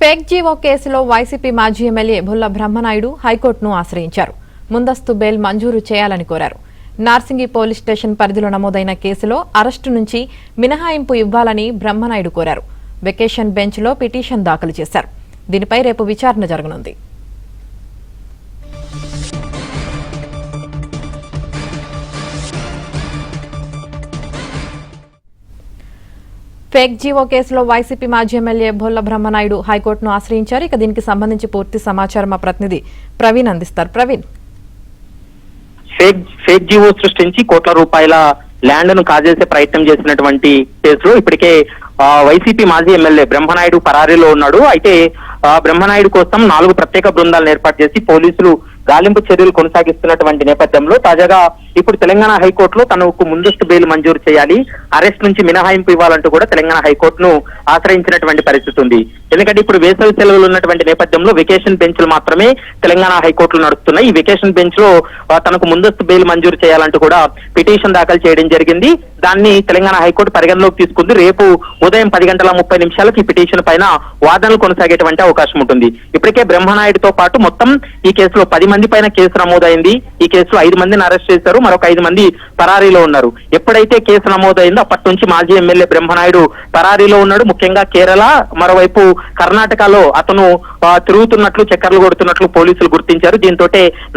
Fake GO కేసులో YCP మాజీ MLA భుల్ల Brahmanaidu హైకోర్టును ఆశ్రయించారు. ముందస్తు బెయిల్ మంజూరు చేయాలని కోరారు. నార్సింగి పోలీస్ స్టేషన్ పరిధిలో నమోదైన కేసులో అరెస్టు నుంచి మినహాయింపు ఇవ్వాలని బ్రహ్మనాయుడు కోరారు. వెకేషన్ బెంచ్లో పిటిషన్ దాఖలు చేశారు. దీనిపై రేపు విచారణ జరగనుంది. ఫేక్ జీవో కేసులో వైసీపీ మాజీ ఎమ్మెల్యే భుల్ల బ్రహ్మనాయుడు హైకోర్టును ఆశ్రయించారు. ఇక దీనికి సంబంధించి పూర్తి సమాచారం మా ప్రతినిధి ప్రవీణ్ అందిస్తారు. ప్రవీణ్, ఫేక్ జీవో సృష్టించి కోట్ల రూపాయల ల్యాండ్ ను కాజేసే ప్రయత్నం చేసినటువంటి కేసులో ఇప్పటికే వైసీపీ మాజీ ఎమ్మెల్యే బ్రహ్మనాయుడు పరారీలో ఉన్నాడు. అయితే బ్రహ్మనాయుడు కోసం 4 ప్రత్యేక బృందాలను ఏర్పాటు చేసి పోలీసులు గాలింపు చర్యలు కొనసాగిస్తున్నటువంటి నేపథ్యంలో తాజాగా ఇప్పుడు తెలంగాణ హైకోర్టులో తనకు ముందస్తు బెయిల్ మంజూరు చేయాలి, అరెస్ట్ నుంచి మినహాయింపు ఇవ్వాలంటూ కూడా తెలంగాణ హైకోర్టును ఆశ్రయించినటువంటి పరిస్థితి ఉంది. ఎందుకంటే ఇప్పుడు వేసవి సెలవులు ఉన్నటువంటి నేపథ్యంలో వెకేషన్ బెంచ్లు మాత్రమే తెలంగాణ హైకోర్టులో నడుస్తున్నాయి. ఈ వెకేషన్ బెంచ్ లో తనకు ముందస్తు బెయిల్ మంజూరు చేయాలంటూ కూడా పిటిషన్ దాఖలు చేయడం జరిగింది. దాన్ని తెలంగాణ హైకోర్టు పరిగణలోకి తీసుకుంది. రేపు ఉదయం 10:30 ఈ పిటిషన్ పైన వాదనలు కొనసాగేటువంటి అవకాశం ఉంటుంది. ఇప్పటికే బ్రహ్మనాయుడుతో పాటు మొత్తం ఈ కేసులో 10 మంది పైన కేసు నమోదైంది. ఈ కేసులో 5 మందిని అరెస్ట్ చేశారు, మరొక 5 మంది పరారీలో ఉన్నారు. ఎప్పుడైతే కేసు నమోదైందో అప్పటి నుంచి మాజీ ఎమ్మెల్యే బ్రహ్మనాయుడు పరారీలో ఉన్నాడు. ముఖ్యంగా కేరళ, మరోవైపు కర్ణాటకలో అతను తిరుగుతున్నట్లు, చక్కర్లు కొడుతున్నట్లు పోలీసులు గుర్తించారు. దీంతో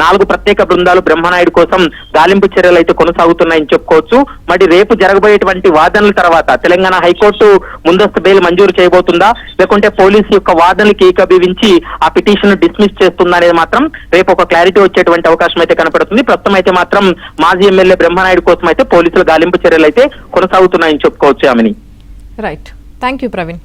4 ప్రత్యేక బృందాలు బ్రహ్మనాయుడు కోసం గాలింపు చర్యలు అయితే కొనసాగుతున్నాయని చెప్పుకోవచ్చు. మరి రేపు జరగబోయేటువంటి వాదనల తర్వాత తెలంగాణ హైకోర్టు ముందస్తు బెయిల్ మంజూరు చేయబోతుందా, లేకుంటే పోలీసు యొక్క వాదనలకు ఏకీభవించి ఆ పిటిషన్ డిస్మిస్ చేస్తుందా అనేది మాత్రం రేపు ఒక క్లారిటీ వచ్చేటువంటి అవకాశం అయితే కనపడుతుంది. ప్రస్తుతం అయితే మాత్రం మాజీ ఎమ్మెల్యే బ్రహ్మనాయుడు కోసం అయితే పోలీసులు గాలింపు చర్యలు అయితే కొనసాగుతున్నాయని చెప్పుకోవచ్చు. ఆమెని రైట్. Thank you Praveen.